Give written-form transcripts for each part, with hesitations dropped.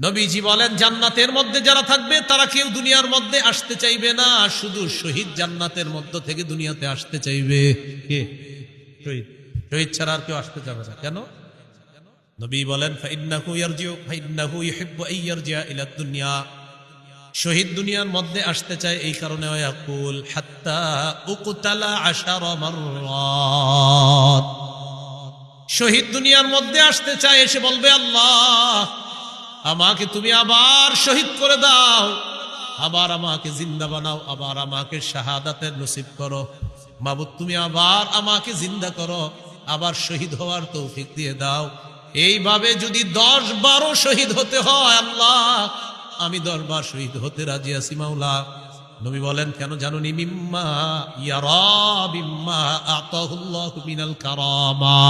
নবীজি বলেন জান্নাতের মধ্যে যারা থাকবে তারা কেউ দুনিয়ার মধ্যে আসতে চাইবে না, শুধু শহীদ জান্নাতের মধ্য থেকে দুনিয়াতে আসতে চাইবে। কে? শহীদ। শহীদ ছাড়া আর কেউ আসতে চাবে না। কেন? নবী বলেন ফাইন্নাহু ইয়ারজিউ ফাইন্নাহু ইউহিব্বু আন ইয়ারজিআ ইলা দুনিয়া। শহীদ দুনিয়ার মধ্যে আসতে চায় এই কারণে, ওয়াকুল হাত্তা উকতালা 10 মাররাত। শহীদ দুনিয়ার মধ্যে আসতে চায়, এসে বলবে আল্লাহ আমাকে তুমি আবার শহীদ করে দাও, আবার আমাকে জিন্দা বানাও, আবার আমাকে শাহাদাতের নসিব করো। মাবুদ তুমি আবার আমাকে জিন্দা করো, আবার শহীদ হওয়ার তৌফিক দিয়ে দাও। এইভাবে যদি 10-12 শহীদ হতে হয়, আল্লাহ আমি 10 বার শহীদ হতে রাজি আছি মাওলা। নবী বলেন কেন জানুনি? মিম্মা ইয়ারা বিম্মা আতাহুল্লাহু মিনাল কারামা।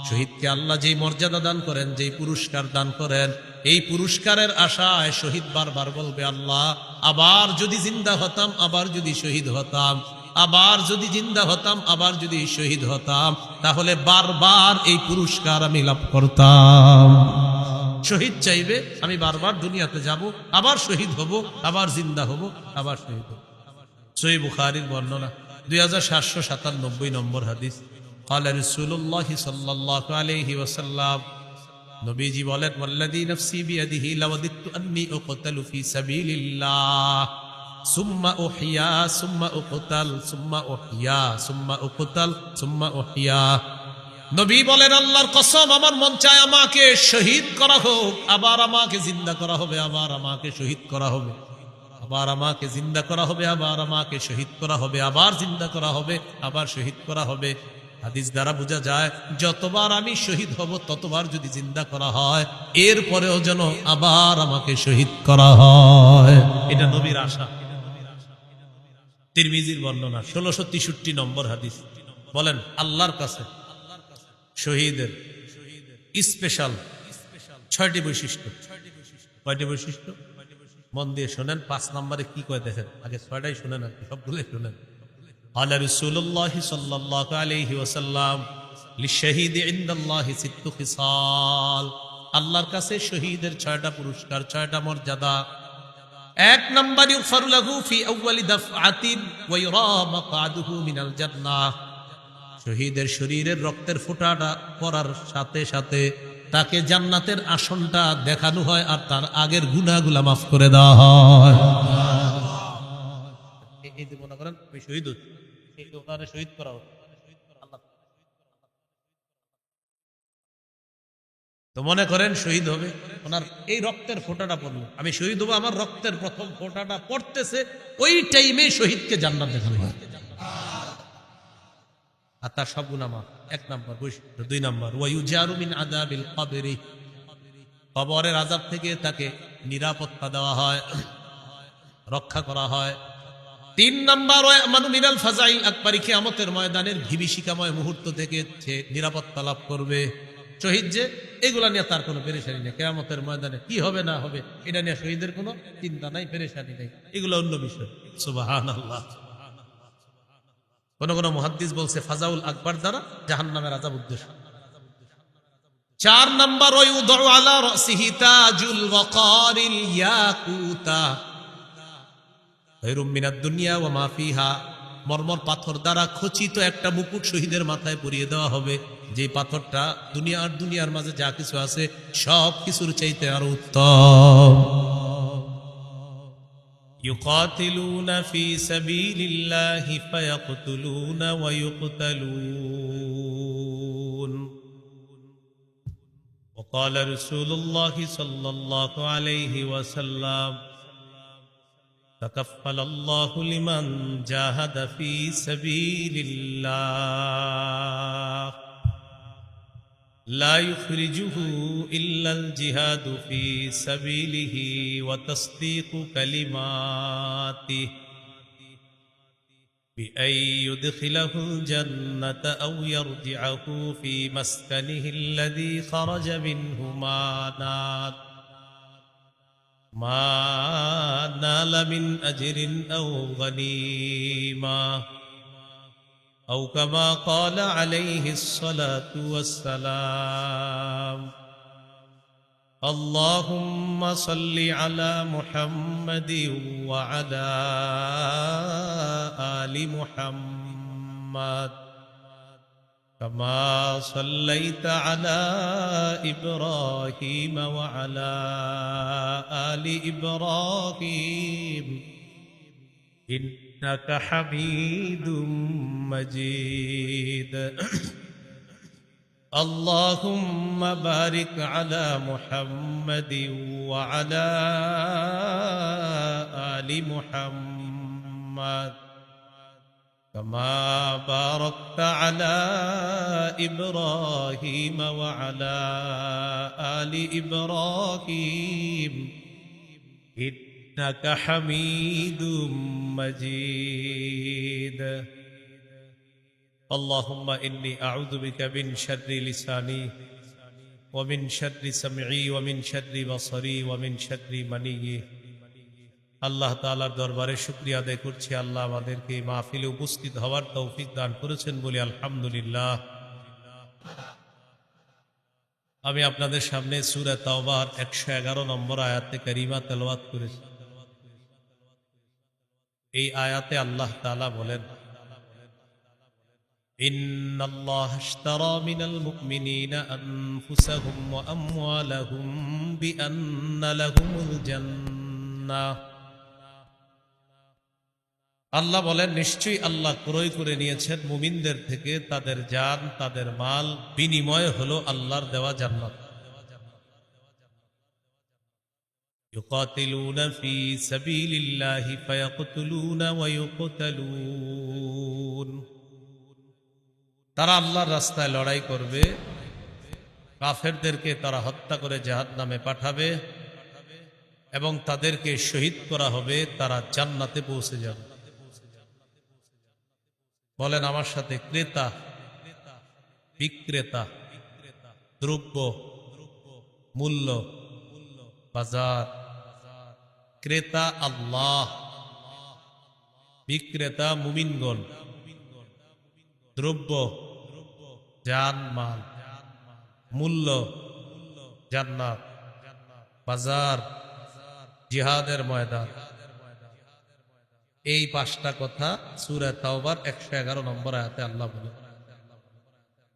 শহীদকে আল্লাহ যেই মর্যাদা দান করেন, যেই পুরস্কার দান করেন, এই পুরস্কারের আশায় শহীদ বারবার বলবে আল্লাহ আবার যদি জিন্দা হতাম, আবার যদি শহীদ হতাম, আবার যদি জিন্দা হতাম, আবার যদি শহীদ হতাম, তাহলে বারবার এই পুরস্কার আমি লাভ করতাম। শহীদ চাইবে, আমি বারবার দুনিয়াতে যাব, আবার শহীদ হব, আবার জিন্দা হব, আবার শহীদ হব। সহিহ বুখারীর বর্ণনা 2797 নম্বর হাদিস। قال رسول الله صلى الله عليه وسلم, নবীজি বলেন ওয়াল্লাযী নাফসি বিয়াদিহি লাওয়াদিতু আন্নী উকতালু ফি সাবিলিল্লাহ সুম্মা উহইয়া সুম্মা উকতাল সুম্মা উহইয়া সুম্মা উকতাল সুম্মা উহইয়া। নবী বলেন আল্লাহর কসম আমার মন চায় আমাকে শহীদ করা হোক, আবার আমাকে জিন্দা করা হবে, আবার আমাকে শহীদ করা হবে, আবার আমাকে জিন্দা করা হবে, আবার আমাকে শহীদ করা হবে, আবার জিন্দা করা হবে, আবার শহীদ করা হবে। হাদিস দ্বারা বোঝা যায় যতবার আমি শহীদ হব ততবার যদি জিন্দা করা হয়, এরপরেও যেন আবার আমাকে শহীদ করা হয়। এটা নবীর আশা। তিরমিজির বর্ণনা 1663 নম্বর হাদিস। বলেন আল্লাহর কাছে শহীদের স্পেশাল 6টি বৈশিষ্ট্য। কয়টি বৈশিষ্ট্য? মন দিয়ে শোনেন। 5 নম্বরে কি কয় দেখেন, আগে 6টাই শোনেন, আর সবগুলোই শোনেন। قال رسول الله صلى الله عليه وسلم للشهيد عند الله 6 خصال। আল্লাহর কাছে শহীদের 6টা পুরস্কার, 6টা মর্যাদা। 1 নম্বর ইগফারু লাহু ফি আউয়ালি দাফআতিন ওয়া ইউরা মাকআদুহু মিনাল জান্নাহ। শহীদের শরীরের রক্তের ফোঁটাটা পড়ার সাথে সাথে তাকে জান্নাতের আসনটা দেখানো হয়, আর তার আগের গুনাহগুলো মাফ করে দেওয়া হয়। এই যে মনে করেন ওই শহীদ শহীদ করা হোক, তো মনে করেন শহীদ হবে, ওনার এই রক্তের ফোঁটাটা পড়লো, আমি শহীদ হবো, আমার রক্তের প্রথম ফোঁটাটা পড়তেছে, ওই টাইমে শহীদকে জান্নাত দেখানো হয়, আর তার সব গুনাহ মাফ। 1 নম্বর বৈশিষ্ট্য। 2 নম্বর ওয়ায়ুজারু মিন আযাবিল কবরি। কবরের আযাব থেকে তাকে নিরাপত্তা দেওয়া হয়, রক্ষা করা হয়। 3 নম্বর ওয়ামানু মিনাল ফাজাইল আকবরি। কিয়ামতের ময়দানের বিভীষিকাময় মুহূর্ত থেকে সে নিরাপত্তা লাভ করবে। শহীদ যে, এগুলা নিয়ে তার কোনো পেরেশানি নেই। কিয়ামতের ময়দানে কি হবে না হবে এটা নিয়ে শহীদের কোনো চিন্তা নাই, পেরেশানি নেই, এগুলো অন্য বিষয়। সুবহানাল্লাহ। কোন কোন মুহাদ্দিস বলছে ফাজাউল আকবার দ্বারা জাহান্নামের আযাব উদ্দেশ্য। 4 নম্বর ওয়ায়ুদউ আলা রাসিহি তাজুল ওয়াকারিল ইয়াকুতা খায়রুম মিনাদ দুনিয়া ওয়া মা ফিহা। মরমর পাথর দ্বারা খচিত একটা মুকুট শহীদের মাথায় পরিয়ে দেওয়া হবে, যে পাথরটা দুনিয়া আর দুনিয়ার মাঝে যা কিছু আছে সব কিছুর চাইতে আরো উত্তম। ইউকাতিলুনা ফি সাবিলিল্লাহি ফায়াকতুলুনা ওয়া ইউকতালুন। وقال رسول الله صلى الله عليه وسلم تكفل الله لمن جاهد في سبيل الله لا يخرجه إلا الجهاد في سبيله وتصديق كلماته بأن يدخله الجنة أو يرجعه في مسكنه الذي خرج منه ما نال من أجر أو غنيمة أو كما قال عليه الصلاة والسلام اللهم صل على محمد وعلى آل محمد كما صليت على إبراهيم وعلى آل إبراهيم إنك حميد مجيد اللهم بارك على محمد وعلى آل محمد كما باركت على إبراهيم وعلى آل إبراهيم إنك حميد مجيد اللهم إني أعوذ بك من شر لساني ومن شر سمعي ومن شر بصري ومن شر مني আল্লাহ তাআলার দরবারে শুকরিয়া আদায় করছি আল্লাহ আমাদেরকে এই মাহফিলে উপস্থিত হওয়ার তৌফিক দান করেছেন বলি আলহামদুলিল্লাহ। আমি আপনাদের সামনে সূরা তাওবার 111 নম্বর আয়াতে কারিমা তেলাওয়াত করেছি। এই আয়াতে আল্লাহ তাআলা বলেন ইন্নাল্লাহা আশতারা মিনাল মুমিনিনা আনফুসাহুম ওয়া আমওয়ালাহুম বিআন্না লাহুমুল জান্নাহ। আল্লাহ বলেন নিশ্চয়ই আল্লাহ ক্রয় করে নিয়েছেন মুমিনদের থেকে তাদের জান তাদের মাল, বিনিময় হলো আল্লাহর দেওয়া জান্নাত। ইউকাতিলুনা ফি সাবিলিল্লাহি ফায়াকতুলুনা ওয়া ইউকতালুন। তারা আল্লাহর রাস্তায় লড়াই করবে, কাফেরদেরকে তারা হত্যা করে জাহান্নামে পাঠাবে এবং তাদেরকে শহীদ করা হবে, তারা জান্নাতে পৌঁছে যাবে। বলেন আমার সাথে, ক্রেতা বিক্রেতা, দ্রব্য মূল্য বাজার। ক্রেতা আল্লাহ, বিক্রেতা মুমিনগণ, দ্রব্য জান মাল, মূল্য জান্নাত, বাজার জিহাদের ময়দান। এই পাঁচটা কথা সূরা তাওবার 111 নম্বর আয়াতে আল্লাহ বলেন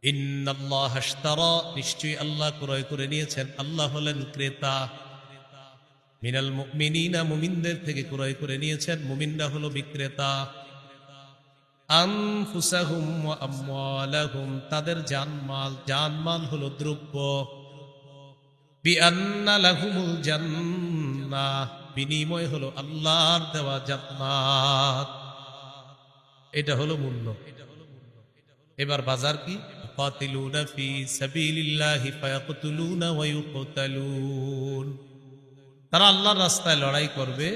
ইন্নাল্লাহা আশতারা, নিশ্চয়ই আল্লাহ ক্রয় করে নিয়েছেন। আল্লাহ হলেন ক্রেতা। মিনাল মুমিনিনা, মুমিনদের থেকে ক্রয় করে নিয়েছেন, মুমিনরা হলো বিক্রেতা। আনফুসাহুম ওয়া আমওয়ালাহুম, তাদের জানমাল হলো দ্রব্য। বিআন্না লাহুমুল জান্নাহ, বিনিময় হলো আল্লাহর দেওয়া জান্নাত। এটা হলো মূল্য। এবার বাজার কি? ইউকাতিলুনা ফি সাবিলিল্লাহি ফায়াকতুলুনা ওয়া ইউকতালুন। তারা আল্লাহর রাস্তায় লড়াই করবে,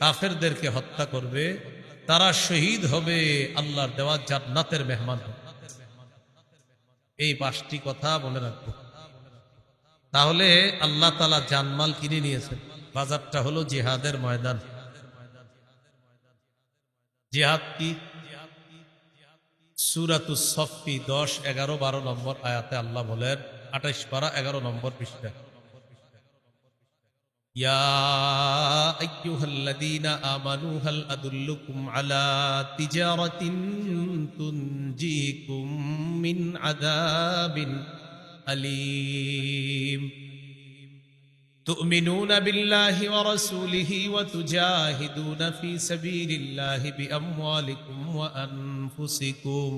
কাফেরদেরকে হত্যা করবে, তারা শহীদ হবে, আল্লাহর দেওয়া জান্নাতের মেহমান হবে। এই পাঁচটি কথা মনে রাখবো। তাহলে আল্লাহ তাআলা জানমাল কিনে নিয়েছেন। বাজারটা হলো জিহাদের ময়দান। জিহাদ কি? সূরাতুস সফফি 10, 11, 12 নম্বর আয়াতে আল্লাহ বলেন, 28 পারা 11 নম্বর পৃষ্ঠা, ইয়া আইয়ুহাল্লাযীনা আমানু হাল আদুল্লুকুম আলা তিজারাতিন তুনজিকুম মিন আযাবিন আলীম তুমিনুনা বিল্লাহি ওয়া রাসূলিহি ওয়া তুজাহিদুনা ফি সাবিলিল্লাহি বিআমওয়ালিকুম ওয়া আনফুসিকুম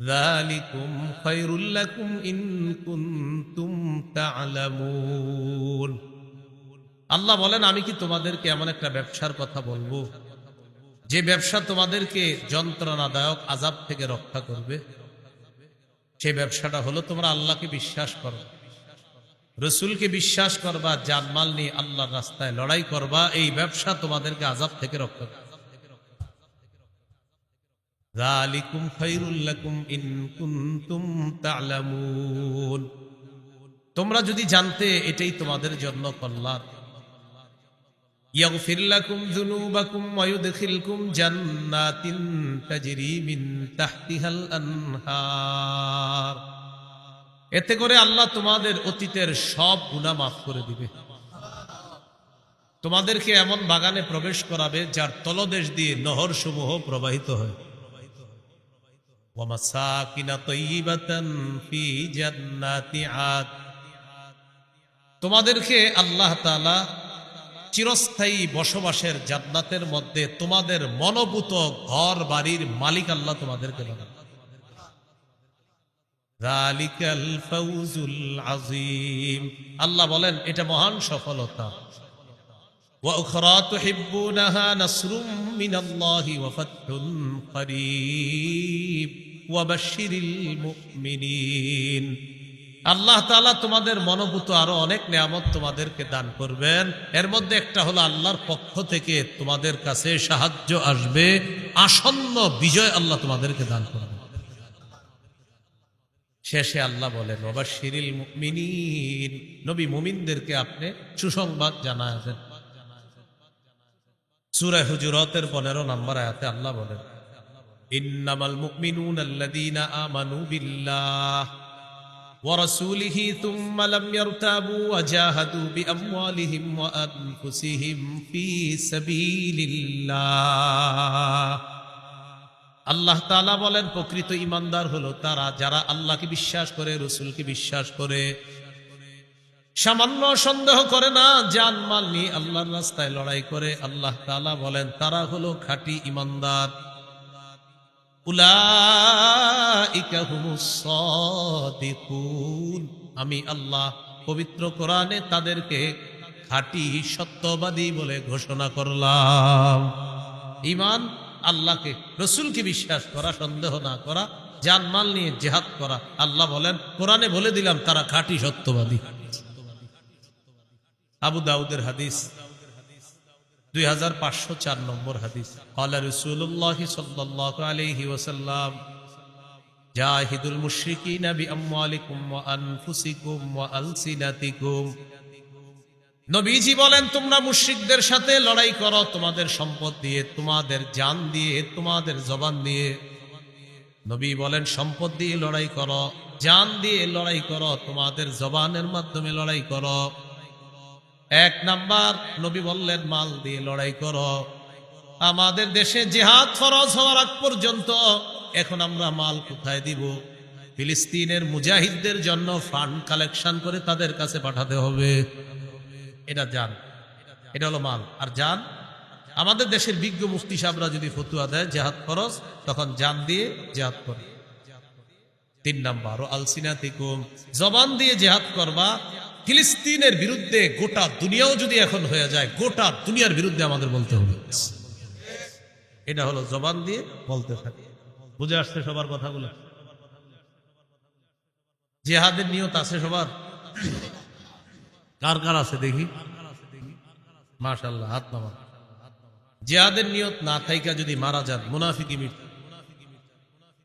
যালিকুম খায়রুল লাকুম ইন কুনতুম তা'লামুন। আল্লাহ বলেন, আমি কি তোমাদেরকে এমন একটা ব্যবসার কথা বলবো যে ব্যবসা তোমাদেরকে যন্ত্রণাদায়ক আযাব থেকে রক্ষা করবে? সেই ব্যবসাটা হলো তোমরা আল্লাহকে বিশ্বাস করো, রসুলকে বিশ্বাস করবা, জানমাল নিয়ে আল্লাহর রাস্তায় লড়াই করবা। এই ব্যবসা তোমাদেরকে আযাব থেকে রক্ষা করবে। যালিকুম খায়রুল লাকুম ইন কুনতুম তা'লামুন। তোমরা যদি জানতে এটাই তোমাদের জন্য কল্যাণ। ইয়াগফির লাকুম যুনুবাকুম ওয়া ইউদখিলকুম জান্নাতিন তাজরি মিন তাহতিহাল আনহার। এতে করে আল্লাহ তোমাদের অতীতের সব গুনাহ মাফ করে দিবে। তোমাদেরকে এমন বাগানে প্রবেশ করাবে যার তলদেশ দিয়ে নহর সমূহ প্রবাহিত হয়। ওয়ামাসাকিনা তাইয়িবাতান ফি জান্নাতি আদ, তোমাদেরকে আল্লাহ তাআলা চিরস্থায়ী বসবাসের জান্নাতের মধ্যে তোমাদের মনোভূত ঘর বাড়ির মালিক আল্লাহ তোমাদেরকে বানাবে। যালিকাল ফাউজুল আযীম, আল্লাহ বলেন এটা মহান সফলতা। ওয়া উখরা তুহিব্বুনাহা নাসরুম মিনাল্লাহি ওয়া ফাতহুন করিব ওয়া বাশশিরিল মুমিনিন। আল্লাহ তাআলা তোমাদের মনোভূত আরো অনেক নিয়ামত তোমাদেরকে দান করবেন। এর মধ্যে একটা হলো আল্লাহর পক্ষ থেকে তোমাদের কাছে সাহায্য আসবে, আসন্ন বিজয় আল্লাহ তোমাদেরকে দান করবেন। শেষে আল্লাহ বলেন ওয়া বাশশিরিল মুমিনিন, নবী মুমিনদেরকে আপনি সুসংবাদ জানাবেন। সূরা হুজুরাতের 15 নম্বর আয়াতে আল্লাহ বলেন ইন্নামাল মুমিনুনা আল্লাযীনা আমানু বিল্লাহ ওয়া রাসূলিহি থুম্মা লাম ইয়ারতাবু ওয়া জাহাদু বিআমওয়ালিহিম ওয়া আনফুসিহিম ফি সাবিলিল্লাহ। আল্লাহ তাআলা বলেন প্রকৃত ঈমানদার হলো তারা যারা আল্লাহকে বিশ্বাস করে, রাসূলকে বিশ্বাস করে, সামান্য সন্দেহ করে না, জানমাল নিয়ে আল্লাহর রাস্তায় লড়াই করে। আল্লাহ তাআলা বলেন তারা হলো খাঁটি ঈমানদার। উলাইকা হুমুস সাদিকুন, আমি আল্লাহ পবিত্র কোরআনে তাদেরকে খাঁটি সত্যবাদী বলে ঘোষণা করলাম। ঈমান আল্লাহকে, রাসূলকে বিশ্বাস করা, সন্দেহ না করা, জানমাল নিয়ে জিহাদ করা। আল্লাহ বলেন কোরআনে বলে দিলাম তারা খাঁটি সত্যবাদী। আবু দাউদের হাদিস 2504 নম্বর হাদিস, ক্বালা রাসূলুল্লাহ সাল্লাল্লাহু আলাইহি ওয়াসাল্লাম জাহিদুল মুশরিকিনা বিআমওয়ালিকুম ওয়া আনফুসিকুম ওয়া আলসিনাতিকুম। নবীজি বলেন তোমরা মুশরিকদের সাথে লড়াই করো তোমাদের সম্পদ দিয়ে, তোমাদের জান দিয়ে, তোমাদের জবান দিয়ে। নবী বলেন সম্পদ দিয়ে লড়াই করো, জান দিয়ে লড়াই করো, তোমাদের জবানের মাধ্যমে লড়াই করো। এক নাম্বার নবী বললেন মাল দিয়ে লড়াই করো। আমাদের দেশে জিহাদ ফরজ হওয়ার আগ পর্যন্ত এখন আমরা মাল কোথায় দিব? ফিলিস্তিনের মুজাহিদদের জন্য ফান্ড কালেকশন করে তাদের কাছে পাঠাতে হবে। এটা জান, এটা হলো মাল। আর জান, আমাদের দেশের বিজ্ঞ মুফতি সাহেবরা যদি ফতুয়া দেয় জিহাদ ফরজ, তখন জান দিয়ে জিহাদ করে। 3 নাম্বার আলসিনাতিকুম, জবান দিয়ে জিহাদ করবা। ফিলিস্তিনের বিরুদ্ধে গোটা দুনিয়াও যদি এখন হয়ে যায়, গোটা দুনিয়ার বিরুদ্ধে আমাদের বলতে হবে। এটা হলো জবান দিয়ে বলতে থাকে। বুঝে আসছে সবার কথাগুলো? জিহাদের নিয়ত আছে সবার? কার কার আছে দেখি? মাশাআল্লাহ, হাত নামান। জিহাদের নিয়ত না থাইকা যদি মারা যান, মুনাফিকি মৃত্যু।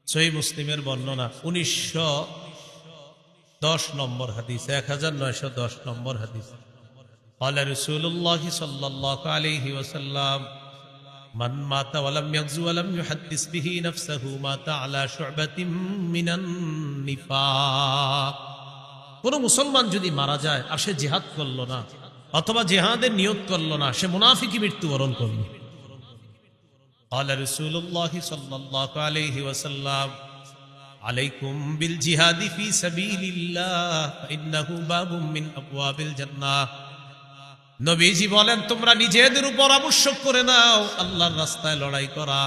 সহিহ মুসলিমের বর্ণনা 1910 নম্বর হাদিস, 1910 নম্বর হাদিস। ক্বালা রাসূলুল্লাহ সাল্লাল্লাহু আলাইহি ওয়াসাল্লাম মান মাতা ওয়া লাম ইয়াগজু ওয়া লাম ইউহাদ্দিস বিহি নাফসাহু মাতা আলা শু'বাতিন মিনান নিফাক। কোন মুসলমান যদি মারা যায় আর সে জিহাদ করলো না অথবা জিহাদের নিয়ত করলো না, সে মুনাফিকি মৃত্যুবরণ করলো। ক্বালা রাসূলুল্লাহ সাল্লাল্লাহু আলাইহি ওয়াসাল্লাম আলাইকুম বিল জিহাদি ফি সাবিলিল্লাহ ইন্নাহু বাবুম মিন আবওয়াবিল জান্নাহ। নবীজি বলেন তোমরা নিজেদের উপর আবশ্যক করে নাও আল্লাহর রাস্তায় লড়াই করা।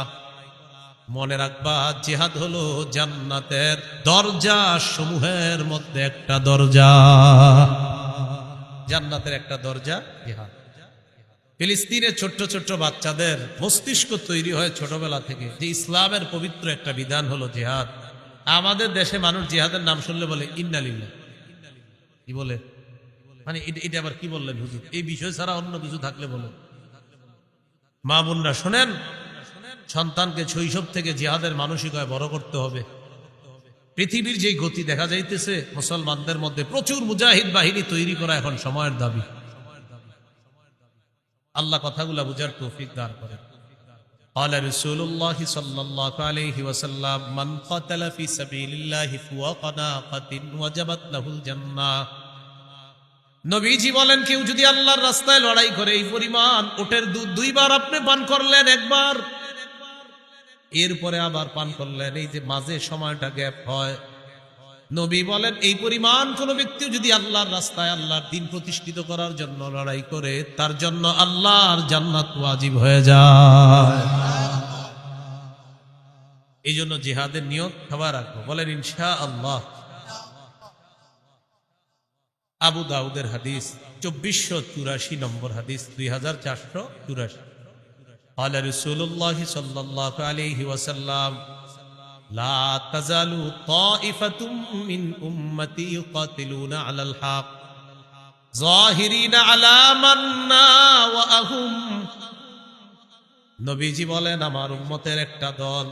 মনে রাখবা জিহাদ হলো জান্নাতের দরজা সমূহের মধ্যে একটা দরজা। জান্নাতের একটা দরজা জিহাদ। ফিলিস্তিনের ছোট্ট ছোট্ট বাচ্চাদের মস্তিষ্ক তৈরি হয় ছোটবেলা থেকে যে ইসলামের পবিত্র একটা বিধান হলো জিহাদ। আমাদের দেশে মানুষ জিহাদের নাম শুনলে বলে ইন্না লিল্লাহ। কি বলে? মানে এটা আবার কি বললেন হুজুর? এই বিষয় ছাড়া অন্য কিছু থাকলে বলে। মা বোনরা শোনেন, সন্তানকে শৈশব থেকে জিহাদের মানসিকতায় বড় করতে হবে। পৃথিবীর যে গতি দেখা যাইতেছে, মুসলমানদের মধ্যে প্রচুর মুজাহিদ বাহিনী তৈরি করা এখন সময়ের দাবি। আল্লাহ কথাগুলা বুঝার তৌফিক দান করেন। قال رسول الله صلى الله عليه وسلم من قتل في سبيل الله فوق ناقة وجبت له الجنة নবীজি বলেন কেউ যদি আল্লাহর রাস্তায় লড়াই করে এই পরিমাণ উটের দুধ দুইবার আপনি পান করলেন, একবার এরপরে আবার পান করলেন, এই যে মাঝে সময়টা গ্যাপ হয়, নবী বলেন এই পরিমাণ কোন ব্যক্তি যদি আল্লাহর রাস্তায় আল্লাহর দ্বীন প্রতিষ্ঠিত করার জন্য লড়াই করে তার জন্য আল্লাহর জান্নাত ওয়াজিব হয়ে যায়। এই জন্য জিহাদের নিয়ত খাবার রাখবো, বলেন ইনশাআল্লাহ। আবু দাউদের হাদিস 2484 নম্বর হাদিস, 2484। قال رسول الله صلى الله عليه وسلم لا تزال طائفة من أمتي يقاتلون على الحق ظاهرين على من ناوأهم নবীজি বলেন আমার উম্মতের একটা দল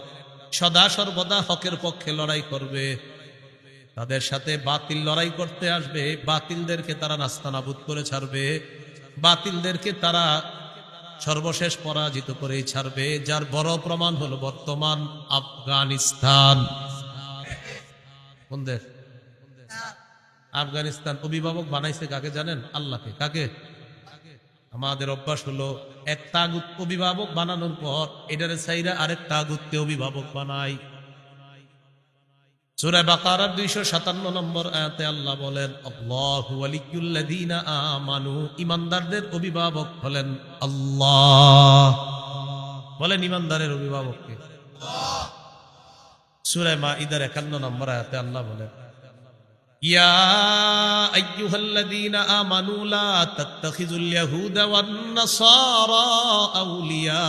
সদা সর্বদা হকের পক্ষে লড়াই করবে, তাদের সাথে বাতিল লড়াই করতে আসবে, বাতিলদেরকে তারা নাস্তানাবুদ করে ছাড়বে, বাতিলদেরকে তারা সর্বশেষ পরাজিত করে ছাড়বে। যার বড় প্রমাণ হলো বর্তমান আফগানিস্তান। কোন দেশ? আফগানিস্তান। অভিভাবক বানাইছে কাকে জানেন? আল্লাহকে। কাকে? আমাদের অভ্যাস হলো এক তাগুত অভিভাবক বানানোর পর এটারে চাইরা আরেক তাগুতকে অভিভাবক বানাই। সূরা বাকারার 257 নম্বর আয়াতে আল্লাহ বলেন আল্লাহু ওয়ালিয়ুল্লাযীনা আমানু, ঈমানদারদের অভিভাবক হলেন আল্লাহ। বলেন ঈমানদারের অভিভাবক কে? আল্লাহ। সূরা মাঈদার 51 নম্বর আয়াতে আল্লাহ বলেন ইয়া আইয়ুহাল্লাযীনা আমানু লা তাত্তাখিযুল ইয়াহুদা ওয়ান নাসারা আউলিয়া,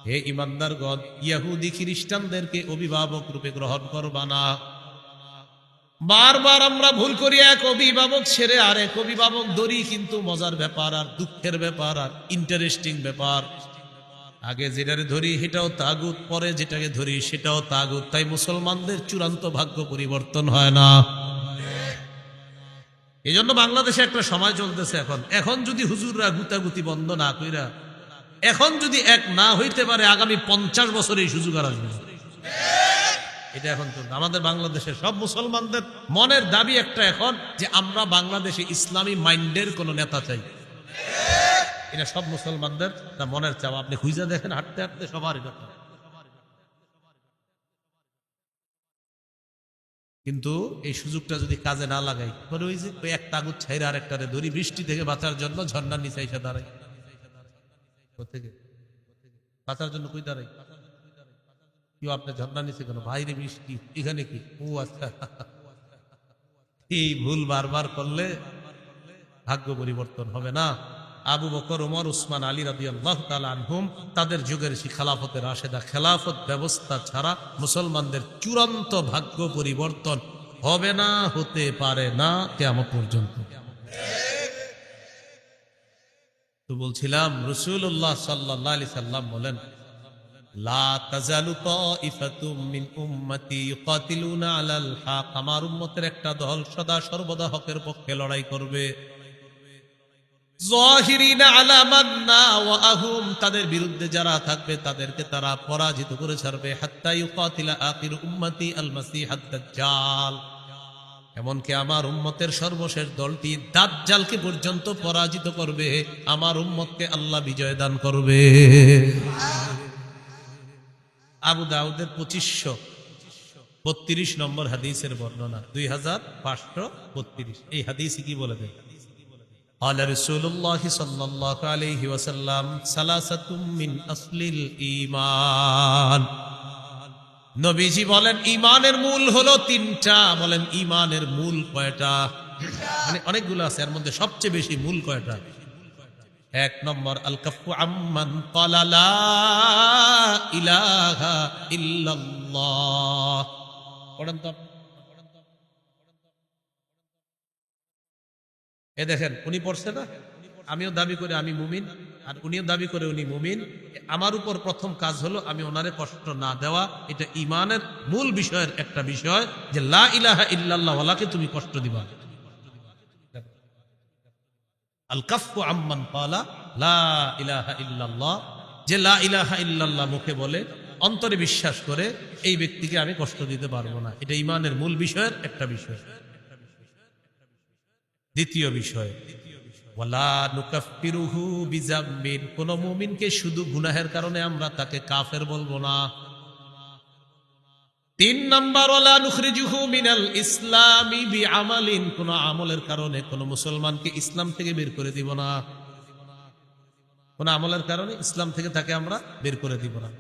হে ঈমানদারগণ ইহুদি খ্রিস্টানদেরকে অভিভাবক রূপে গ্রহণ করবা না। বারবার আমরা ভুল করি, এক অভিভাবক ছেড়ে আরেক অভিভাবক ধরি, কিন্তু মজার ব্যাপার আর দুঃখের ব্যাপার আর ইন্টারেস্টিং ব্যাপার, আগে যেটাকে ধরি সেটাও তাগুত, পরে যেটাকে ধরি সেটাও তাগুত। তাই মুসলমানদের চূড়ান্ত ভাগ্য পরিবর্তন হয় না। এই জন্য বাংলাদেশে একটা সময় চলতেছে এখন যদি হুজুররা গুতাগুতি বন্ধ না কইরা এখন যদি এক না হইতে পারে আগামী 50 বছরে এই সুযোগ আর আসবে। এটা এখন চলছে আমাদের বাংলাদেশের সব মুসলমানদের মনের দাবি একটা এখন যে আমরা বাংলাদেশে ইসলামী মাইন্ডের কোন নেতা চাই। এটা সব মুসলমানদের মনের চাওয়া। আপনি খুঁজে দেখেন হাঁটতে হাঁটতে সবার এটা। কিন্তু এই সুযোগটা যদি কাজে না লাগাই পরে ওই যে এক তাগুত ছাইরা আরেকটারে ধরি, বৃষ্টি থেকে বাঁচার জন্য ঝর্ণার নিচে এসে দাঁড়াই। থেকে বাঁচার জন্য কই দাঁড়াই? কেউ আপনার ঝর্ণার নিচে কেন? বাইরে বৃষ্টি, এখানে কি? ও আচ্ছা। এই ভুল বারবার করলে ভাগ্য পরিবর্তন হবে না। আবু বকর, ওমর, উসমান, আলী রাদিয়াল্লাহু তাআলা আনহুম তাদের যুগের সেই খেলাফতের রাশেদা, খেলাফত ব্যবস্থা ছাড়া মুসলমানদের চূড়ান্ত ভাগ্য পরিবর্তন হবে না, হতে পারে না কিয়ামত পর্যন্ত। তো বলছিলাম রাসূলুল্লাহ সাল্লাল্লাহু আলাইহি সাল্লাম বলেন লা তাজালু তাইফাতুম মিন উম্মতি ইউকাতিলুনা আলাল হক, আমার উম্মতের একটা দল সদা সর্বদা হকের পক্ষে লড়াই করবে। যাহিরিনা আলা মান নাওয়াহুম, তাদের বিরুদ্ধে যারা থাকবে তাদেরকে তারা পরাজিত করে ছাড়বে। হাত্তা ইউকাতিলা আখির উম্মতি আল মাসিহাদ দাজ্জাল, এমনকি আমার উম্মতের সর্বশেষ দলটি দাজ্জালকে পর্যন্ত পরাজিত করবে। আমার উম্মতকে আল্লাহ বিজয় দান করবে। আবু দাউদের 2532 নম্বর হাদিসের বর্ণনা, 2532। এই হাদিস কি বলে দেয়? قال رسول الله صلى الله عليه وسلم ثلاثة من أصل الإيمان, নবীজি বলেন ঈমানের মূল হলো 3টা। বলেন ঈমানের মূল কয়টা? মানে অনেকগুলো আছে, এর মধ্যে সবচেয়ে বেশি মূল কয়টা? 1 নম্বর আল কাফু আম্মান ক্বালা লা ইলাহা ইল্লাল্লাহ। পড়েন তো। এ দেখেন উনি পড়ছে না, আমিও দাবি করে আমি মুমিন, আর উনিও দাবি করে উনি মুমিন। আমার উপর প্রথম কাজ হলো আমি ওনারে কষ্ট না দেওয়া। এটা ঈমানের মূল বিষয়ের একটা বিষয় যে লা ইলাহা ইল্লাল্লাহ ওয়ালাকে তুমি কষ্ট দিবা। আল কাফু আম্মান ক্বালা লা ইলাহা ইল্লাল্লাহ যে লা ইলাহা ইল্লাল্লাহ মুখে বলে অন্তরে বিশ্বাস করে এই ব্যক্তিকে আমি কষ্ট দিতে পারবো না। এটা ঈমানের মূল বিষয়ের একটা বিষয়। দ্বিতীয় বিষয়, ওয়ালা নুকাফফিরুহু বিযামবিন, কোন মুমিনকে শুধু গুনাহের কারণে আমরা তাকে কাফের বলবো না। 3 নাম্বার, ওয়ালা নুখরিজুহু মিনাল ইসলামি বিআমালিন, কোন আমলের কারণে কোন মুসলমানকে ইসলাম থেকে বের করে দিব না। কোন আমলের কারণে ইসলাম থেকে তাকে আমরা বের করে দিব না।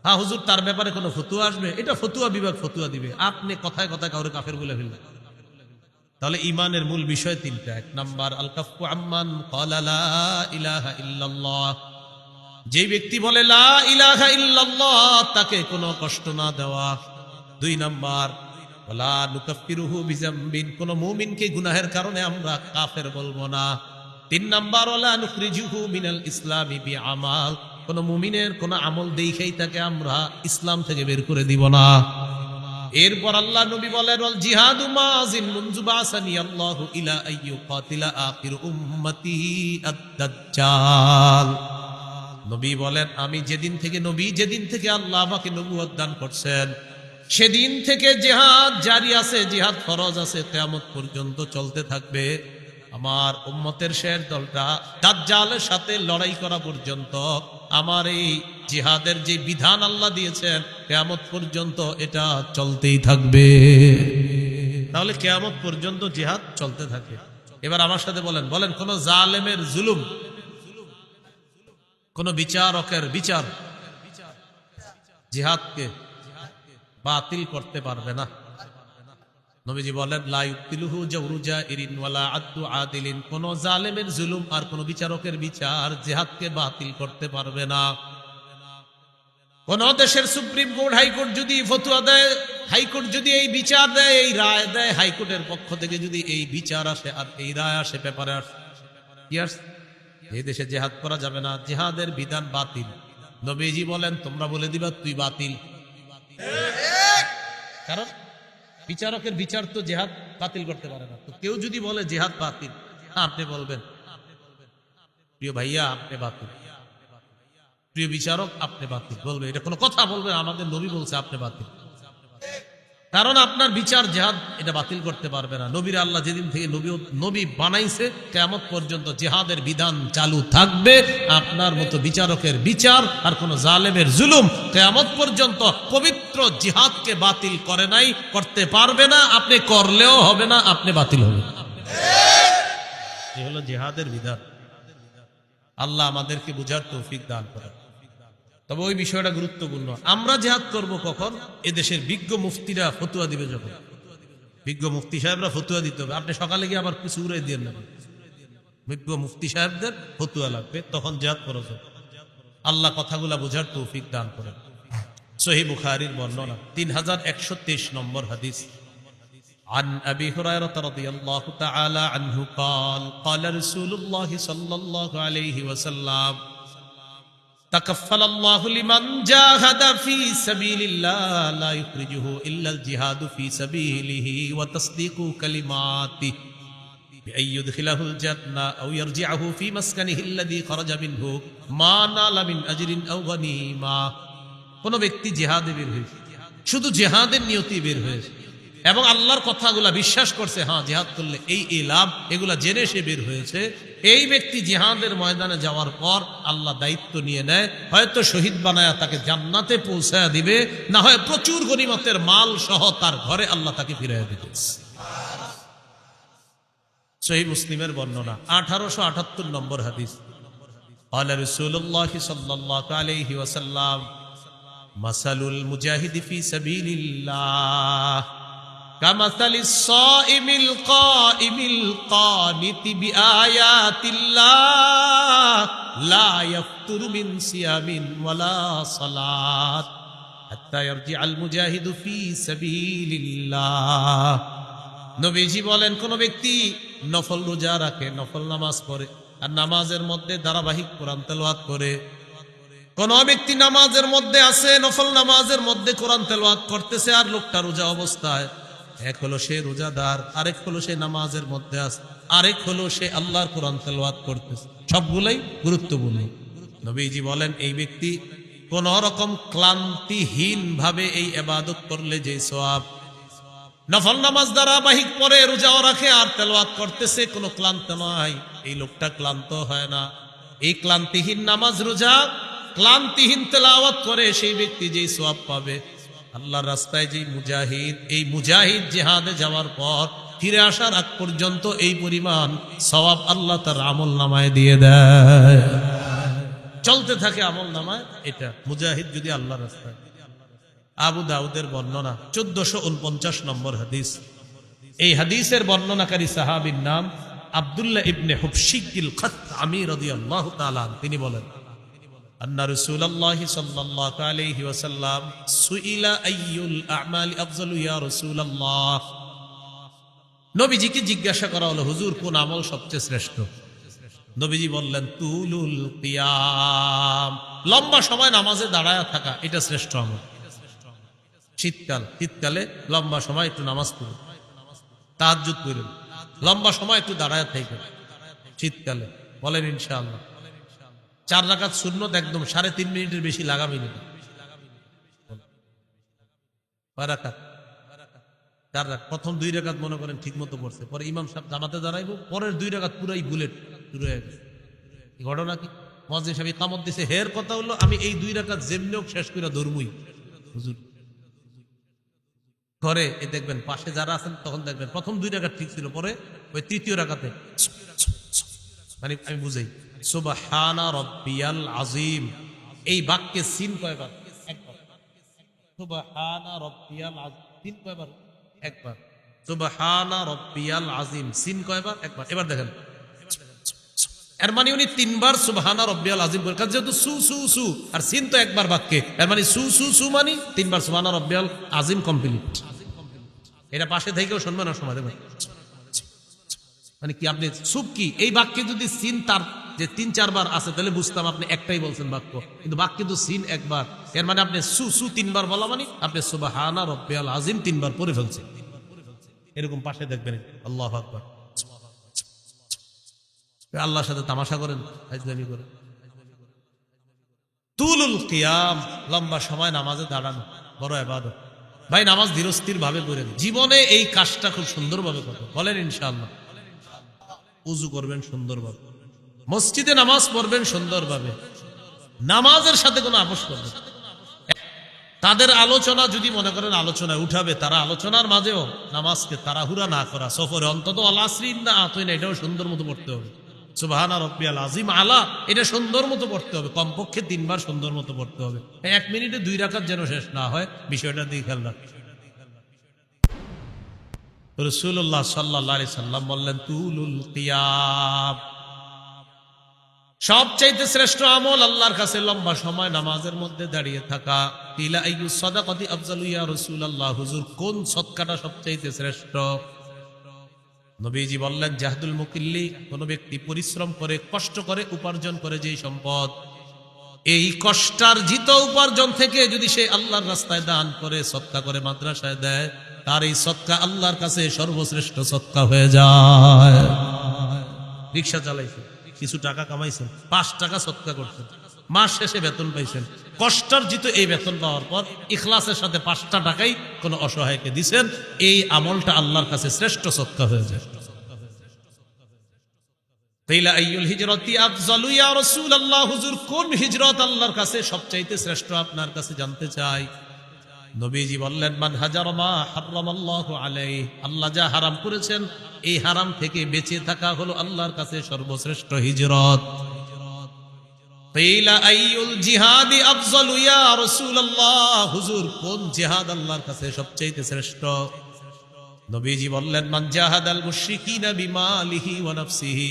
হ্যাঁ হুজুর, তার ব্যাপারে কোনো ফতুয়া আসবে, এটা ফতুয়া বিভাগ ফতুয়া দিবে। আপনি কথায় কথায় কাউরে কাফের বলে ফেললেন। তাহলে ঈমানের মূল বিষয় 3টা। 1 নাম্বার, আল কাফফু আম্মান ক্বালা লা ইলাহা ইল্লাল্লাহ, যে ব্যক্তি বলে লা ইলাহা ইল্লাল্লাহ তাকে কোনো কষ্ট না দেওয়া। 2 নাম্বার, ওয়ালা নুকাফফিরুহু বিযামবিন, কোন মুমিনকে গুনাহের কারণে আমরা কাফের বলবো না। 3 নাম্বার, ওয়ালা নুখরিজুহু মিনাল ইসলামি বিআমাল, কোন মুমিনের কোন আমল দেখাই তাকে আমরা ইসলাম থেকে বের করে দিব না। এরপর আল্লাহ নবী বলেন, ওয়াল জিহাদু মাযিন মুনযু বাসানি আল্লাহু ইলা আইয়ু কাতিলা আখির উম্মতি আদ-দাজ্জাল। নবী বলেন, আমি যেদিন থেকে আল্লাহ আমাকে নবুয়ত দান করছেন সেদিন থেকে জিহাদ জারি আছে, জিহাদ ফরজ আছে, কিয়ামত পর্যন্ত চলতে থাকবে। আমার উম্মতের শেষ দলটা দাজ্জালের সাথে লড়াই করা পর্যন্ত আমার এই জিহাদের যে বিধান আল্লাহ দিয়েছেন কিয়ামত পর্যন্ত এটা চলতেই থাকবে। তাহলে কিয়ামত পর্যন্ত জিহাদ চলতে থাকে। এবার আমার সাথে বলেন কোন জালেমের জুলুম, কোন বিচারকের বিচার জিহাদকে বাতিল করতে পারবে না। নবীজি বলেন, লা ইউতিলুহু জাওরু জাইরিন ওয়ালা আদু আদিলিন, কোন জালেমের জুলুম আর কোন বিচারকের বিচার জিহাদকে বাতিল করতে পারবে না। কোন দেশের সুপ্রিম কোর্ট, হাইকোর্ট যদি ফতোয়া দেয়, হাইকোর্ট যদি এই বিচার দেয়, এই রায় দেয়, হাইকোর্টের পক্ষ থেকে যদি এই বিচার আসে আর এই রায় আসে, পেপারে আসে, এই দেশে জিহাদ করা যাবে না, জিহাদের বিধান বাতিল। নবীজি বলেন, তোমরা বলে দিবা তুই বাতিল। কারণ বিচারকের বিচার তো জিহাদ বাতিল করতে পারে না। তো কেউ যদি বলে জিহাদ বাতিল, আপনি বলবেন প্রিয় ভাইয়া আপনি বাতিল, প্রিয় বিচারক আপনি বাতিল। বলবে এটা কোনো কথা? বলবে আমাদের নবী বলছে আপনি বাতিল। কারণ আপনার বিচার জিহাদ এটা বাতিল করতে পারবে না। নবীর আল্লাহ যেদিন থেকে নবী বানাইছে কিয়ামত পর্যন্ত জিহাদের বিধান চালু থাকবে। আপনার মতো বিচারকের বিচার আর কোন জালেমের জুলুম কিয়ামত পর্যন্ত পবিত্র জিহাদকে বাতিল করে নাই, করতে পারবে না। আপনি করলেও হবে না, আপনি বাতিল হবে। এই হলো জিহাদের বিধান। আল্লাহ আমাদেরকে বুঝার তৌফিক দান করেন। তবে ওই বিষয়টা গুরুত্বপূর্ণ। আমরা জিহাদ করব কখন? এদেশের বিজ্ঞ মুফতিরা ফতুয়া দিবে যখন। বিজ্ঞ মুফতি সাহেবরা ফতুয়া দিতে হবে। আপনি সকালে গিয়ে আবার কিছু উড়াই দিয়ে নেবেন, বিজ্ঞ মুফতি সাহেবদের ফতুয়া লাগবে, তখন জিহাদ ফরজ হবে। আল্লাহ কথাগুলা বোঝার তৌফিক দান করেন। সহিহ বুখারীর বর্ণনা 3123 নম্বর হাদিস। عن أبي هريرة رضي الله تعالى عنه قال قال رسول الله صلى الله عليه وسلم تكفل الله لمن جاهد في سبيل الله لا يخرجه إلا الجهاد في سبيله وتصديق كلماته بأن يدخله الجنة أو يرجعه في مسكنه الذي خرج منه ما نال من أجر أو غنيمة। কোন ব্যক্তি জিহাদে বের হয়েছে, শুধু জিহাদের নিয়তে বের হয়েছে এবং আল্লাহর কথাগুলা বিশ্বাস করছে, হ্যাঁ জিহাদ করলে এই লাভ, এগুলা জেনে সে বের হয়েছে। এই ব্যক্তি জিহাদের ময়দানে যাওয়ার পর আল্লাহ দায়িত্ব নিয়ে নেয়, হয়তো শহীদ বানায়া তাকে জান্নাতে পৌঁছায়া দিবে, না হয় প্রচুর গনিমতের মাল সহ তার ঘরে আল্লাহ তাকে ফিরাইয়া দিবে। সহিহ মুসলিমের বর্ণনা 1878 নম্বর হাদিস। قال رسول الله صلى الله عليه وسلم مثل المجاهد في سبيل الله كمثل الصائم القائم القانت بآيات الله لا يفتر من صيام ولا صلاة حتى يرجع المجاهد في سبيل الله। নবীজি বলেন, কোন ব্যক্তি নফল রোজা রাখে, নফল নামাজ পড়ে আর নামাজের মধ্যে ধারাবাহিক কোরআন তেলাওয়াত করে। কোন ব্যক্তি নামাজের মধ্যে আছে, নফল নামাজের মধ্যে কোরআন তেলাওয়াত করতেছে, আর লোকটা রোজা অবস্থায়, এক হলো সে রোজাদার, আরেক হলো সে নামাজের মধ্যে আছে, আরেক হলো সে আল্লাহর কোরআন তেলাওয়াত করতেছে। সবগুলাই গুরুত্বপূর্ণ। নবীজি বলেন এই ব্যক্তি কোন রকম ক্লান্তিহীন ভাবে এই ইবাদত করলে যে সওয়াব, নফল নামাজ ধারাবাহিক পরে রোজাও রাখে আর তেলাওয়াত করতেছে, কোনো ক্লান্ত নয়, এই লোকটা ক্লান্ত হয় না। এই ক্লান্তিহীন নামাজ রোজা, ক্লান্তিহীন তেলাওয়াত করে সেই ব্যক্তি যেই সওয়াব পাবে, আল্লাহর রাস্তায় যেই মুজাহিদ, এই মুজাহিদ জিহাদে যাওয়ার পর ফিরে আসার আগ পর্যন্ত এই পরিমাণ সওয়াব আল্লাহ তার আমল নামায় দিয়ে দেয়, চলতে থাকে আমল নামায়। এটা মুজাহিদ যদি আল্লাহর রাস্তায়। আবু দাউদের বর্ণনা 1449 নম্বর হাদিস। এই হাদিসের বর্ণনাকারী সাহাবীর নাম আব্দুল্লাহ ইবনে হুবশিকিল খাত্তামি রাদিয়াল্লাহু তাআলা। তিনি বলেন, আন্না রাসূলুল্লাহ সাল্লাল্লাহু আলাইহি ওয়াসাল্লাম সুইলা আইয়ুল আমালি আফজালু ইয়া রাসূলুল্লাহ। নবীজিকে জিজ্ঞাসা করা হলো, হুজুর কোন আমল সবচেয়ে শ্রেষ্ঠ? নবীজি বললেন, তুলুল কিয়াম, লম্বা সময় নামাজে দাঁড়ায় থাকা, এটা শ্রেষ্ঠ আমল। শীতকালে লম্বা সময় একটু নামাজ পড়ুন, তাহাজ্জুদ পড়ুন, লম্বা সময় একটু দাঁড়ায় থাকবেন শীতকালে, বলেন ইনশাআল্লাহ। 4 রাকাত সুন্নত একদম 3.5 মিনিটের বেশি লাগাবি না। 4 রাকাত, প্রথম 2 রাকাত মনে করেন ঠিক মতো পড়ছে, পরে ইমাম সাহেব জামাতে দাঁড়াইবো, পরের 2 রাকাত পুরাই বুলেট শুরু হয়ে গেছে। ঘটনা কি? মুয়াজ্জিন সাহেব ইকামত দিছে, হের কথা হলো আমি এই 2 রাকাত যেমনি হোক শেষ করে ধরমুই। হুজুর ঘরে দেখবেন পাশে যারা আছেন তখন দেখবেন প্রথম 2 রাকাত ঠিক ছিল, পরে ওই 3য় রাকাতে মানে আমি বুঝাই, সুবহানা রাব্বিয়াল আযীম, এই বাক্যে সিন কয়বার? একবার। সুবহানা রাব্বিয়াল আযীম সিন কয়বার? একবার। সুবহানা রাব্বিয়াল আযীম সিন কয়বার? একবার। এবার দেখেন, এর মানে উনি 3 বার সুবহানা রাব্বিয়াল আযীম বলেন, কারণ যেহেতু সু সু সু আর সিন তো একবার বাক্যে, এর মানে সু সু সু মানে 3 বার সুবহানা রাব্বিয়াল আযীম কমপ্লিট। এটা পাশে থেকেও শুনবেন না সময় দেখবেন, মানে কি আপনি সুপ কি এই বাক্যে যদি সিন তার যে 3-4 বার আছে তাহলে বুঝতাম আপনি একটাই বলছেন বাক্য, কিন্তু বাক্যে তো সিন একবার, এর মানে আপনি সু সু 3 বার বলা মানে আপনি সুবহানা রাব্বিয়াল আযীম 3 বার পড়ে ফেলছেন। এরকম পাশে দেখবেন, আল্লাহু আকবার। আল্লাহর সাথে তামাশা করেন, ফাজলামি করেন। তুলুল কিয়াম, লম্বা সময় নামাজে দাঁড়ানো বড় ইবাদত। ভাই নামাজ ধীরস্থির ভাবে পড়েন, জীবনে এই কাজটা খুব সুন্দরভাবে করবেন, বলেন ইনশাআল্লাহ। উযু করবেন সুন্দরভাবে, মসজিদে নামাজ পড়বেন সুন্দরভাবে, নামাজের সাথে কোনো আপোষ করবেন। তাদের আলোচনা যদি মনে করেন আলোচনায় উঠাবে, তারা আলোচনার মাঝেও নামাজকে তাড়াহুড়া না করা, সফরে অন্তত আল আসরি না আতই না, এটাও সুন্দর মতো পড়তে হবে। সুবহানা রাব্বিয়াল আযীম আলা, এটা সুন্দর মতো পড়তে হবে, কমপক্ষে 3 বার সুন্দর মতো পড়তে হবে। 1 মিনিটে 2 রাকাত যেন শেষ না হয়, বিষয়টা দিয়ে খেয়াল রাখবেন। রাসূলুল্লাহ সাল্লাল্লাহু আলাইহি সাল্লাম বললেন, তুলুল কিয়াম, সবচাইতে শ্রেষ্ঠ আমল আল্লাহর কাছে লম্বা সময় নামাজের মধ্যে দাঁড়িয়ে থাকা। কিলা আইয়ুস সাদাকাতি আফজালু ইয়া রাসূলুল্লাহ, হুজুর কোন সদকাটা সবচাইতে শ্রেষ্ঠ? নবীজি বললেন, জাহদুল মুকিল্লি, কোন ব্যক্তি পরিশ্রম করে কষ্ট করে উপার্জন করে যেই সম্পদ, এই কষ্টার্জিত উপার্জন থেকে যদি সে আল্লাহর রাস্তায় দান করে, সদকা করে, মাদ্রাসায় দেয়, তার এই সদকা আল্লাহর কাছে সর্বশ্রেষ্ঠ সদকা হয়ে যায়। রিকশা চালাইছেন, কিছু টাকা কামাইছেন, 5 টাকা সদকা করছেন, মাস শেষে বেতন পাইছেন, কষ্টার্জিত এই বেতন পাওয়ার পর ইখলাসের সাথে 5টা টাকাই কোন অসহায়কে দিছেন, এই আমলটা আল্লাহর কাছে শ্রেষ্ঠ সদকা হয়ে যায়। কিলা আইয়ুল হিজরাতি আফজালু ইয়া রাসূলুল্লাহ, হুজুর কোন হিজরত আল্লাহর কাছে সবচাইতে শ্রেষ্ঠ আপনার কাছে জানতে চাই। নবীজি বললেন, মান হাজার মা হারামাল্লাহু আলাইহি, আল্লাহ যা হারাম করেছেন এই হারাম থেকে বেঁচে থাকা হলো আল্লাহর কাছে সর্বশ্রেষ্ঠ হিজরত। কিলা আইয়ুল জিহাদি আফজালু ইয়া রাসূলুল্লাহ, হুজুর কোন জিহাদ আল্লাহর কাছে সবচাইতে শ্রেষ্ঠ? নবীজি বললেন, মান জাহাদাল মুশরিকিনা বিমালিহি ওয়া নাফসিহি,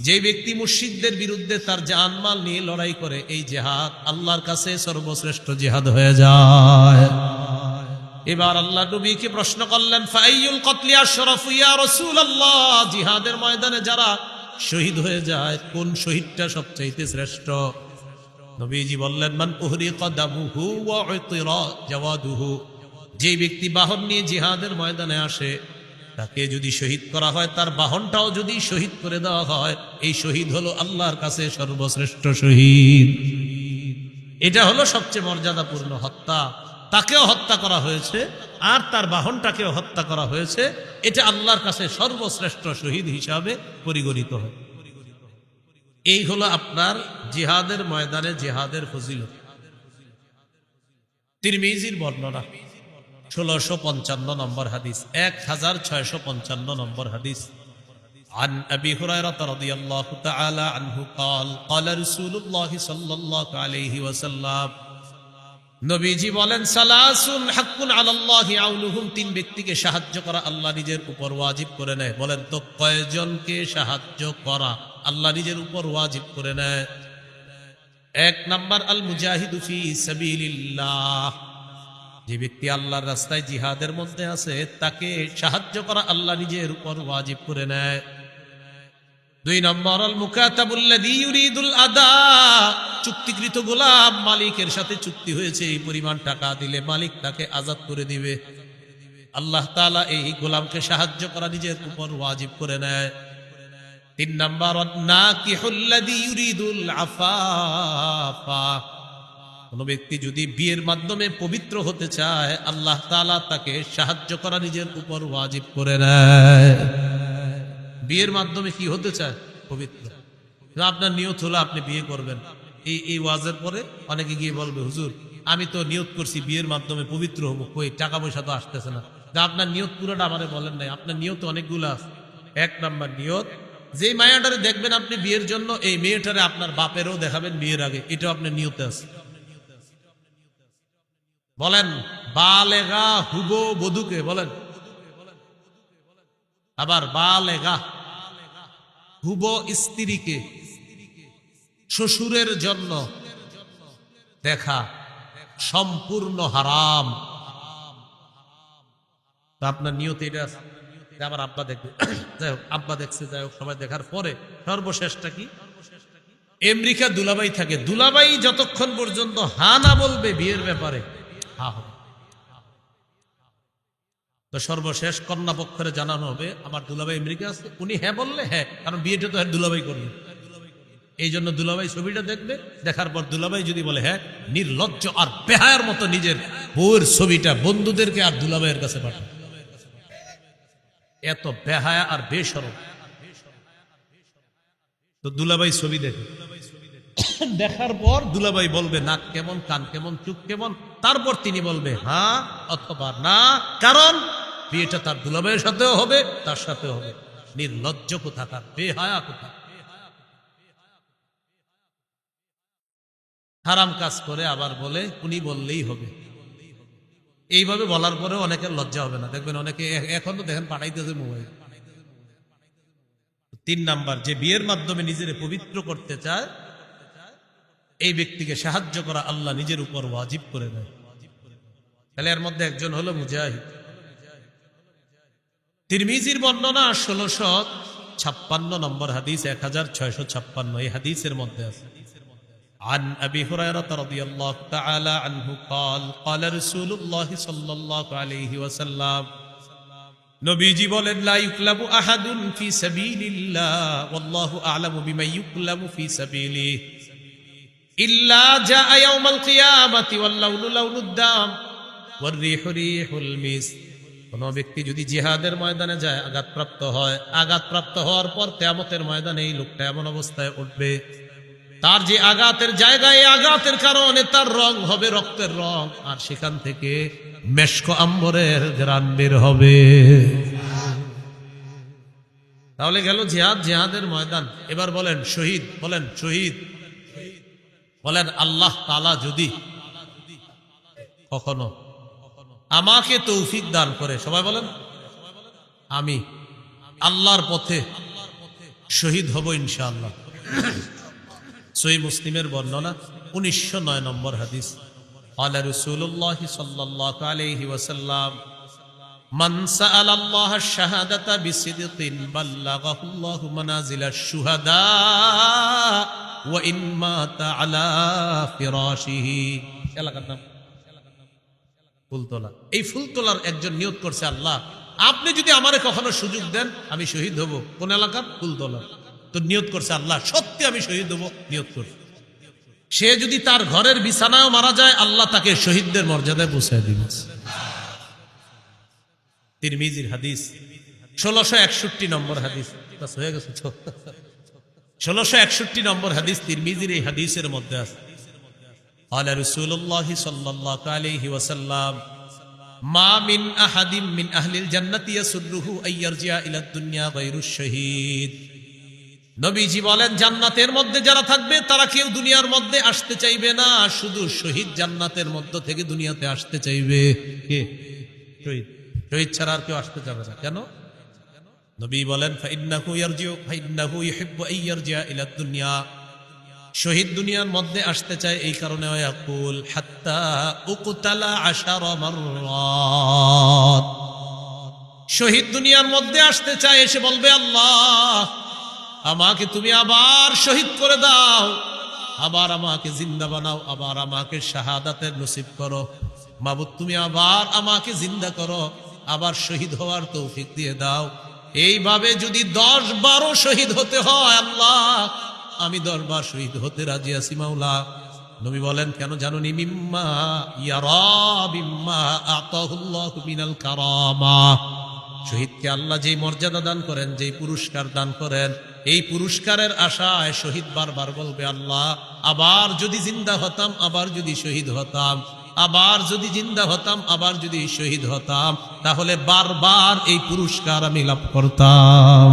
যে ব্যক্তি মুশরিকদের বিরুদ্ধে তার জানমাল নিয়ে লড়াই করে, এই জিহাদ আল্লাহর কাছে সর্বশ্রেষ্ঠ জিহাদ হয়ে যায়। এবার আল্লাহ নবীকে প্রশ্ন করলেন, ফাইয়ুল কতলি আশরাফু ইয়া রাসূলুল্লাহ, জিহাদের ময়দানে যারা শহীদ হয়ে যায় কোন শহীদটা সবচাইতে শ্রেষ্ঠ? নবীজি বললেন, মান উহরিকা দামুহু ওয়া উতিরা জাওয়াদুহু, যে ব্যক্তি বাহন নিয়ে জিহাদের ময়দানে আসে, তাকে যদি শহীদ করা হয়, তার বাহনটাও যদি শহীদ করে দেওয়া হয়, এই শহীদ হলো আল্লাহর কাছে সর্বশ্রেষ্ঠ শহীদ। এটা হলো সবচেয়ে মর্যাদাপূর্ণ হত্যা। তাকেও হত্যা করা হয়েছে আর তার বাহনটাকেও হত্যা করা হয়েছে, এটা আল্লাহর কাছে সর্বশ্রেষ্ঠ শহীদ হিসাবে পরিগণিত হয়। এই হলো আপনার জিহাদের ময়দানে জিহাদের ফজিলত। তিরমিজির বর্ণনা 1655 নম্বর হাদিস, 1655 নম্বর হাদিস। عن أبي هريرة رضي الله تعالى عنه قال قال رسول الله صلى الله عليه وسلم, নবীজি বলেন, সালাসুন হাক্কুন আলাল্লাহি আউনুহুম, তিন ব্যক্তিকে সাহায্য করা আল্লাহ নিজের উপর ওয়াজিব করে নেয়। বলেন তো কয়জনকে সাহায্য করা আল্লাহ নিজের উপর ওয়াজিব করে নেয়? এক নাম্বার, আল মুজাহিদু ফি সাবিলিল্লাহ, যে ব্যক্তি আল্লাহর রাস্তায় জিহাদের মধ্যে আছে তাকে সাহায্য করা আল্লাহ নিজের উপর ওয়াজিব করে নেয়। দুই নম্বর, আল মুকাতাবুল্লাযী ইউরিদুল আদা, চুক্তিকৃত গোলাম, মালিকের সাথে চুক্তি হয়েছে এই পরিমাণ টাকা দিলে মালিক তাকে আজাদ করে দিবে, আল্লাহ তাআলা এই গোলামকে সাহায্য করা নিজের উপর ওয়াজিব করে নেয়। তিন নম্বর, নাকিহুল্লাযী ইউরিদুল আফাফা, কোন ব্যক্তি যদি বিয়ের মাধ্যমে পবিত্র হতে চায় আল্লাহ তাআলা তাকে সাহায্য করা নিজের উপর ওয়াজিব করে নেয়। বিয়ের মাধ্যমে কি হতে চায়? পবিত্র। আপনার নিয়ত হলো আপনি বিয়ে করবেন, এই ওয়াজের পরে অনেকে গিয়ে বলবে, হুজুর আমি তো নিয়ত করছি বিয়ের মাধ্যমে পবিত্র হবো, কই টাকা পয়সা তো আসতেছে না। আপনার নিয়ত পুরোটা আমারে বলেন নাই, আপনার নিয়ত অনেকগুলো আছে। এক নাম্বার নিয়ত, যে মায়াটারে দেখবেন আপনি বিয়ের জন্য, এই মেয়েটারে আপনার বাপেরও দেখাবেন বিয়ের আগে, এটাও আপনার নিয়তে আছে। বলেন বালেগা হুবো বধূকে বলেন, আবার বালেগা হুবো স্ত্রীকে শ্বশুরের জন্য দেখা সম্পূর্ণ হারাম। তা আপনার নিয়ত এটা আছে যে আমার আব্বা দেখবে, যাই হোক আব্বা দেখছে, যাই হোক সবাই দেখার পরে সর্বশেষটা কি? আমেরিকা দুলাভাই থাকে, দুলাভাই যতক্ষণ পর্যন্ত হা না বলবে বিয়ের ব্যাপারে, হা হবে। তো সর্বশেষ কন্যা পক্ষের জানানো হবে আমার দুলাভাই আমেরিকা আছে, উনি হ্যাঁ বললে হ্যাঁ, কারণ বিয়েটা তো দুলাভাই করবে, এই জন্য দুলাভাই ছবিটা দেখবে, দেখার পর দুলাভাই যদি বলে হ্যাঁ, নির্লজ্জ আর বেহায়ার মতো নিজের বউয়ের ছবিটা বন্ধুদেরকে আর দুলাভাইয়ের কাছে পাঠাবে। এত বেহায়া আর বেশরম। তো দুলাভাই ছবি দেখে, দেখার পর দুলাভাই বলবে নাক কেমন, কান কেমন, চোখ কেমন, তারপর তিনি বলবে হ্যাঁ অথবা না, কারণ বিয়েটা তার দুলাভাইয়ের সাথেও হবে, তার সাথেও হবে। নির্লজ্জ কোথাকার, বেহায়া কোথা, হারাম কাজ করে আবার বলে উনি বললেই হবে। এইভাবে বলার পরেও অনেকের লজ্জা হবে না, দেখবেন অনেকে এখন তো দেখেন পাঠাইতেছে মোবাইল। তিন নাম্বার, যে বিয়ের মাধ্যমে নিজের পবিত্র করতে চায় এই ব্যক্তিকে সাহায্য করা আল্লাহ নিজের উপর ওয়াজিব করে দেয়। তাহলে এর মধ্যে একজন হলো মুজাহিদ। তিরমিজির বর্ণনা 1656 নম্বর হাদিস, 1656 এই হাদিসের মধ্যে আছে, عن أبي هريرة رضي الله تعالى عنه قال قال رسول الله صلى الله عليه وسلم, নবীজি বলেন, লা ইউকলাবু আহাদুন ফি সাবিলিল্লাহ ওয়াল্লাহু আ'লামু বিমা ইউকলাবু ফি সাবিলিহি ইল্লা জাআ ইয়াউমাল কিয়ামাতি ওয়াল লাউনু লাউনুদ দাম ওয়ার রিহু রিহুল মিস। কোন ব্যক্তি যদি জিহাদের ময়দানে যায় আঘাতপ্রাপ্ত হয়, আঘাতপ্রাপ্ত হওয়ার পর কিয়ামতের ময়দানে এই লোকটা এমন অবস্থায় উঠবে, তার যে আঘাতের জায়গায় আঘাতের কারণে তার রং হবে রক্তের রং, আর সেখান থেকে মেশক আম্বরের ঘ্রাণ বের হবে। তাহলে গেল জিহাদ, জিহাদের ময়দান। এবার বলেন শহীদ, বলেন শহীদ, বলেন আল্লাহ তাআলা যদি কখনো আমাকে তৌফিক দান করে, সবাই বলেন আমি আল্লাহর পথে শহীদ হব ইনশাআল্লাহ। সহিহ মুসলিমের বর্ণনা 1909 নম্বর হাদিস, قال رسول الله صلى الله عليه وسلم من سأل الله الشهادة بصدق بلغه الله منازل الشهداء وإن مات على فراشه। এলাকার নাম ফুলতলা। এই ফুলতলার একজন নিয়ত করছে, আল্লাহ আপনি যদি আমারে কখনো সুযোগ দেন আমি শহীদ হব কোন এলাকার ফুলতলা, তো নিয়ত করছে আল্লাহ সত্যি আমি শহীদ হব, নিয়ত করছে। সে যদি তার ঘরের বিছানায় মারা যায় আল্লাহ তাকে শহীদদের মর্যাদায় পৌঁছায় দিবেন। তিরমিজির হাদিস 1661 নম্বর হাদিস, বাস হয়ে গেছে তো। 1661 নম্বর হাদিস তিরমিজির এই হাদিসের মধ্যে আছে, قال رسول الله صلى الله عليه وسلم ما من احد من اهل الجنه يسره ان يرجع الى الدنيا غير الشهيد। নবীজি বলেন জান্নাতের মধ্যে যারা থাকবে তারা কেউ দুনিয়ার মধ্যে আসতে চাইবে না, শুধু শহীদ জান্নাতের মধ্য থেকে দুনিয়াতে আসতে চাইবে। কে? শহীদ। শহীদ ছাড়া আর কেউ আসতে চাবে না। কেন? নবী বলেন ফাইন্নাহু ইয়ারজিউ ফাইন্নাহু ইউহিব্বু আন ইয়ারজি'a ইলা দুনিয়া, শহীদ দুনিয়ার মধ্যে আসতে চায় এই কারণে ইয়াকুল হাত্তা উকতালা 10 মাররাত, শহীদ দুনিয়ার মধ্যে আসতে চায়, এসে বলবে আল্লাহ আমাকে তুমি আবার শহীদ করে দাও, আবার আমাকে জিন্দা বানাও, আবার আমাকে শাহাদাতের নসিব করো, মাবুদ তুমি আবার আমাকে জিন্দা করো, আবার শহীদ হওয়ার তৌফিক দিয়ে দাও। এইভাবে যদি 10-12 শহীদ হতে হয় আল্লাহ আমি 10 বার শহীদ হতে রাজি আছি মাওলা। নবী বলেন কেন জানুনি? মিম্মা ইয়ারা বিম্মা আতাহুল্লাহু মিনাল কারামা, শহীদকে আল্লাহ যেই মর্যাদা দান করেন, যেই পুরস্কার দান করেন, এই পুরস্কারের আশায় শহীদ বারবার বলবে আল্লাহ আবার যদি জিন্দা হতাম, আবার যদি শহীদ হতাম, আবার যদি জিন্দা হতাম, আবার যদি শহীদ হতাম, তাহলে বারবার এই পুরস্কার আমি লাভ করতাম।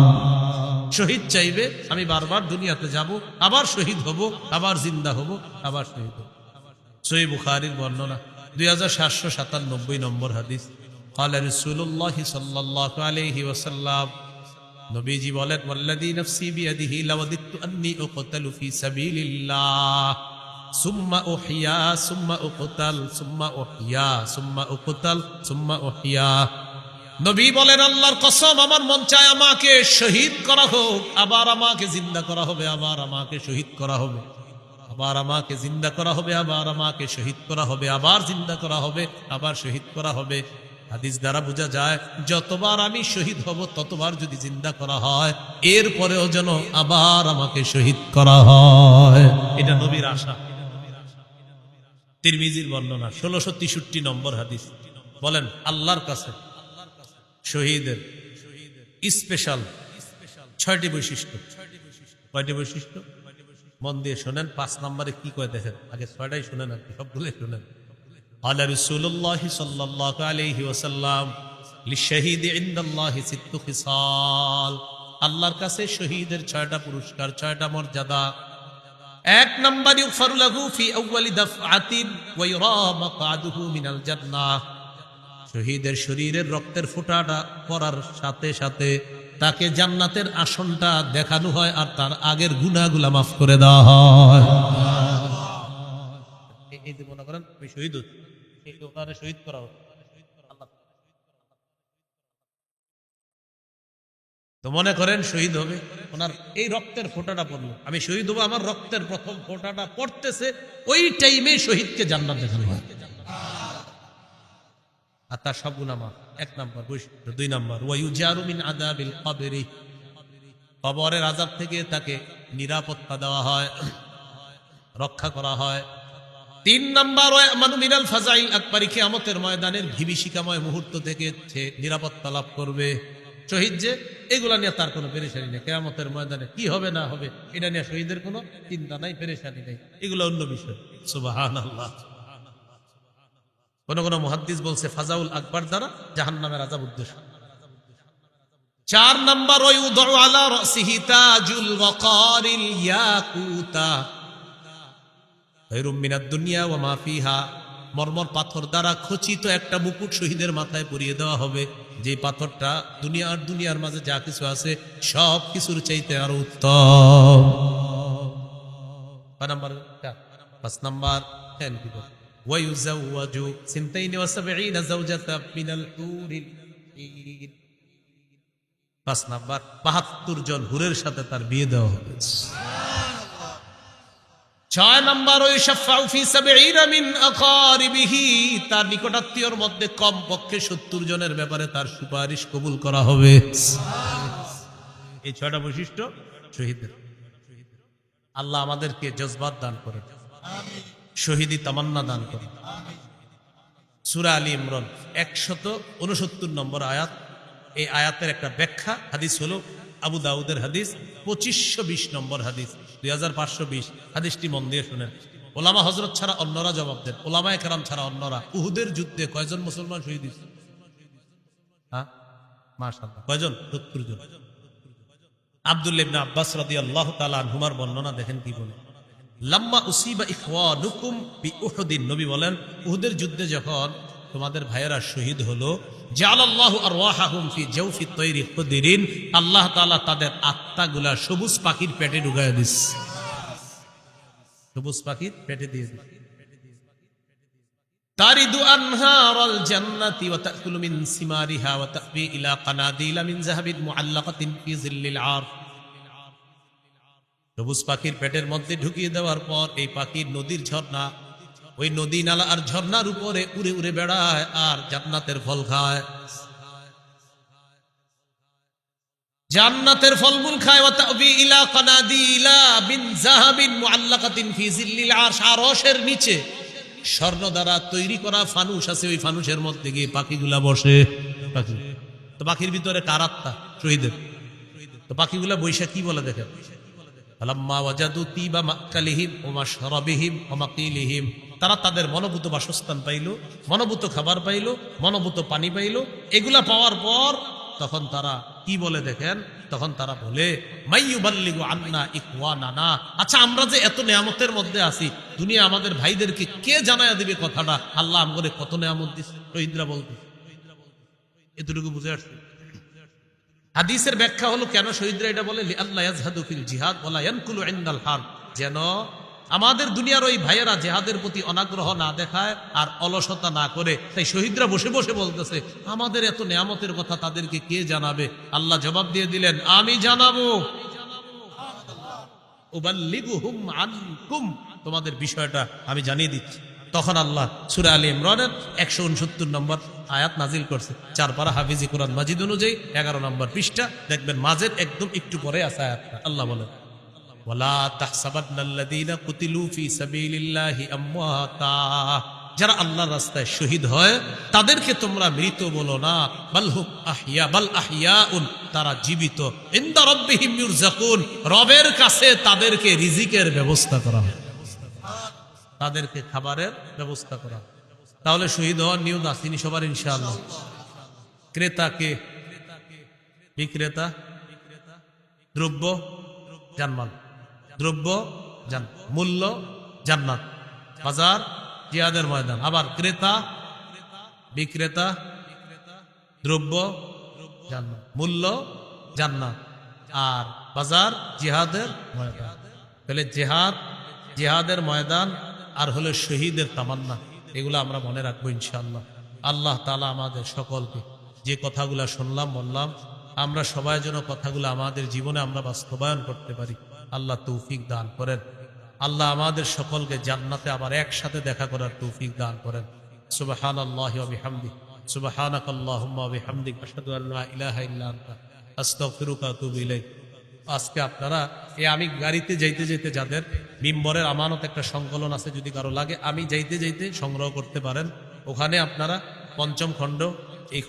শহীদ চাইবে, আমি বারবার দুনিয়াতে যাব, আবার শহীদ হব, আবার জিন্দা হব, আবার শহীদ হব। সহিহ বুখারীর বর্ণনা 2797 নম্বর হাদিস। قال رسول الله صلى الله عليه وسلم, নবীজি বলেন ওয়াল্লাযী নাফসি বিয়াদিহি লাওয়াদিতু আন্নী উকতালু ফি সাবিলিল্লাহ সুম্মা উহইয়া সুম্মা উকতাল সুম্মা উহইয়া সুম্মা উকতাল সুম্মা উহইয়া। নবী বলেন আল্লাহর কসম আমার মন চায় আমাকে শহীদ করা হোক, আবার আমাকে জিন্দা করা হবে, আবার আমাকে শহীদ করা হবে, আবার আমাকে জিন্দা করা হবে, আবার আমাকে শহীদ করা হবে, আবার জিন্দা করা হবে, আবার শহীদ করা হবে। হাদিস দ্বারা বোঝা যায় যতবার আমি শহীদ হব ততবার যদি জিন্দা করা হয়, এরপরেও যেন আবার আমাকে শহীদ করা হয়। এটা নবীর আশা। তিরমিজির বর্ণনা 1663 নম্বর হাদিস। বলেন আল্লাহর কাছে শহীদের স্পেশাল 6টি বৈশিষ্ট্য। কয়টি বৈশিষ্ট্য? মন দিয়ে শোনেন। 5 নম্বরে কি কয় দেখেন, আগে 6টাই শোনেন, আর সবগুলো শোনেন। قال رسول الله صلى الله عليه وسلم للشهيد عند الله 6 خصال, আল্লাহর কাছে শহীদের 6টা পুরস্কার, 6টা মর্যাদা। 1 নম্বর ইগফারু লাহু ফি আউয়ালি দাফআতিন ওয়া ইউরা মাকআদুহু মিনাল জান্নাহ, শহীদের শরীরের রক্তের ফোঁটাটা পড়ার সাথে সাথে তাকে জান্নাতের আসনটা দেখানো হয়, আর তার আগের গুনাহগুলো মাফ করে দেওয়া হয়। এই যে মনে করেন ওই শহীদ ওনারে শহীদ করা হোক, তো মনে করেন শহীদ হবে, ওনার এই রক্তের ফোঁটাটা পড়লো, আমি শহীদ হবো, আমার রক্তের প্রথম ফোঁটাটা পড়তেছে, ওই টাইমে শহীদকে জান্নাত দেখানো হয়, আর তার সব গুনাহ মাফ। 1 নম্বর বৈশিষ্ট্য। 2 নম্বর ওয়ায়ুজারু মিন আযাবিল কবরি, কবরের আযাব থেকে তাকে নিরাপত্তা দেওয়া হয়, রক্ষা করা হয়। 3 নম্বর ওয়ামানু মিনাল ফাজাইল আকবরি, কিয়ামতের ময়দানের বিভীষিকাময় মুহূর্ত থেকে সে নিরাপত্তা লাভ করবে। শহীদ যে এগুলা নিয়ে তার কোনো পেরেশানি নেই, কিয়ামতের ময়দানে কি হবে না হবে এটা নিয়ে শহীদের কোনো চিন্তা নাই, পেরেশানি নেই, এগুলো অন্য বিষয়। সুবহানাল্লাহ। কোন কোন মুহাদ্দিস বলছে ফাজাউল আকবার দ্বারা জাহান্নামের আযাব উদ্দেশ্য। 4 নম্বর ওয়ায়ুদউ আলা রাসিহি তাজুল ওয়াকারিল ইয়াকুতা খায়রুম মিনাদ দুনিয়া ওয়া মা ফিহা, মরমর পাথর দ্বারা খচিত একটা মুকুট শহীদের মাথায় পরিয়ে দেওয়া হবে, যে পাথরটা দুনিয়ার মাঝে যা কিছু আছে সব কিছুর চাইতে আরো উত্তম। 5 নম্বর ওয়ায়ুজাওয়াজু 72 যাওজাতাম মিনাল হুরিল ঈন, 5 নম্বর 72 জন হুরের সাথে তার বিয়ে দেওয়া হবে। 6 নম্বর ওই শাফাউ ফি 70 মিন আকারিবিহি, তার নিকটাত্মীয়র মধ্যে কম পক্ষে 70 জনের ব্যাপারে তার সুপারিশ কবুল করা হবে। এই 6টা বৈশিষ্ট্য শহীদের। আল্লাহ আমাদেরকে জজবাত দান করেন, শহীদি তামান্না দান করেন। সূরা আলী ইমরান 169 নম্বর আয়াত। এই আয়াতের একটা ব্যাখ্যা হাদিস হলো আবু দাউদের হাদিস 2520 নম্বর হাদিস, 2520 হাদিসটি মন দিয়ে শুনেন। ওলামা হযরত ছাড়া অন্যরা জবাব দেন, ওলামায়ে কেরাম ছাড়া অন্যরা। উহুদের যুদ্ধে কয়জন মুসলমান শহীদ হয়েছে? হ্যাঁ, মাশাআল্লাহ, কয়জন? 70 জন। আব্দুল্লাহ ইবনে আব্বাস রাদিয়াল্লাহু তাআলা আনহুমার বর্ণনা দেখেন কি বলে। লাম্মা উসিবা ইখওয়ানুকুম বিউহুদিন, নবী বলেন উহুদের যুদ্ধে যখন তোমাদের ভাইয়েরা শহীদ হলো, জাআলাল্লাহু আরওয়াহাহুম ফি জাওফি তায়রি খুদরিন, আল্লাহ তাআলা তাদের আত্মাগুলা সবুজ পাখির পেটে ঢুকায় দিস। সবুজ পাখির পেটে দিয়ে দিস। তারিদু আনহারাল জান্নাতি ওয়া তাকুলু মিন সিমারিহা ওয়া তাবি ইলা কানাদিলা মিন যাহাবিন মুআল্লাকাতিন ফি জিল্লিল আরশ। সবুজ পাখির পেটের মধ্যে ঢুকিয়ে দেওয়ার পর এই পাখির নদীর ঝর্ণা, ওই নদী নালা আর ঝর্ণার উপরে উড়ে উড়ে বেড়ায় আর জান্নাতের ফল খায়, জান্নাতের ফলমূল খায়। ওয়া তাবি ইলা কানাদিলা মিন যাহাবিন মুআল্লাকাতিন ফি জিল্লিল আরশ, আরশের নিচে স্বর্ণ দ্বারা তৈরি করা ফানুস আছে, ওই ফানুসের মধ্যে গিয়ে পাখিগুলা বসে। পাখি তো পাখির ভিতরে কার আত্মা? শহীদের। তো পাখিগুলা বৈশা কি বলে দেখেন, ফালাম্মা ওয়াজাদু তিবা মাকালিহিম ওয়া মাশরাবিহিম ওয়া মাকিলিহিম, তারা তাদের মনোভূত বাসস্থান পাইল, মনোভূত খাবার পাইল, মনোভূত পানি পাইল। এগুলা পাওয়ার পর তখন তারা কি বলে দেখেন, তখন তারা বলে মাইয়ুবাল্লিগু আন্না ইখওয়ানানা, আচ্ছা আমরা যে এত নেয়ামতের মধ্যে আছি, দুনিয়া আমাদের ভাইদেরকে কে জানায়া দিবে কথাটা, আল্লাহ আমাদের কত নেয়ামত দিচ্ছে। শহীদরা বলতে এতটুকু বুঝে আসছে। হাদিসের ব্যাখ্যা হলো কেন শহীদরা এটা বলে, লিআল্লা ইয়াজহাদু ফিল জিহাদ ওয়ালা ইয়ানকুলু ইনদাল হারব, যেন আমাদের দুনিয়ার ওই ভাইয়েরা জিহাদের প্রতি অনাগ্রহ না দেখায় আর অলসতা না করে। তাই শহীদরা বসে বসে বলতেছে আমাদের এত নেয়ামতের কথা তাদেরকে কে জানাবে। আল্লাহ জবাব দিয়ে দিলেন, আমি জানাবো। উবাল্লিগুহুম আনকুম, তোমাদের বিষয়টা আমি জানিয়ে দিচ্ছি। তখন আল্লাহ সূরা আলী ইমরানের 169 নম্বর আয়াত নাজিল করছে, 4 পারা হাফিজি কোরআন মাজিদ অনুযায়ী 11 নম্বর পৃষ্ঠা, দেখবেন মাঝের একদম একটু পরে আছে আয়াতটা। আল্লাহ বলেন, ওয়ালা তাহসাবান্নাল্লাযীনা কুতিলু ফী সাবিলিল্লাহি আমওয়াতা, যারা আল্লাহর রাস্তায় শহীদ হয় তাদেরকে তোমরা মৃত বলো না, বালহুম আহইয়া, বাল আহইয়াউন, তারা জীবিত। ইনদা রাব্বিহিম ইউরযাকুন, রবের কাছে তাদেরকে রিজিকের ব্যবস্থা করা হয়, তাদেরকে খাবারের ব্যবস্থা করা। তাহলে শহীদ হওয়ার নিয়ত আসেনি সবার ইনশাআল্লাহ। ক্রেতাকে বিক্রেতা, দ্রব্য জান্নাত, দ্রব্য জান্নাত, মূল্য জান্নাত, বাজার জিহাদের ময়দান। আবার ক্রেতা বিক্রেতা, দ্রব্য জান্নাত, মূল্য জান্নাত, আর বাজার জিহাদের ময়দান। তাহলে জিহাদ, জিহাদের ময়দান, আর হলো শহীদের তামান্না। এগুলো আমরা মনে রাখবো ইনশাআল্লাহ। আল্লাহ তাআলা আমাদের সকলকে যে কথাগুলো শুনলাম বললাম, আমরা সবাই যেন কথাগুলো আমাদের জীবনে আমরা বাস্তবায়ন করতে পারি। আল্লাহ তৌফিক দান করেন। আল্লাহ আমাদের সকলকে জান্নাতে আবার একসাথে দেখা করার তৌফিক দান করেন। সুবহানাল্লাহি ওয়া বিহামদিহি, সুবহানাকাল্লাহুম্মা ওয়া বিহামদিক, আশহাদু আল্লা ইলাহা ইল্লা আনতা, আস্তাগফিরুকা ওয়া আতুবু ইলাইক। আজকে আপনারা আমি গাড়িতে যাইতে যাইতে, যাদের মিম্বরের আমানত একটা সংকলন আছে, যদি কারো লাগে আমি যাইতে যাইতে সংগ্রহ করতে পারেন। ওখানে আপনারা 5ম খণ্ড, এই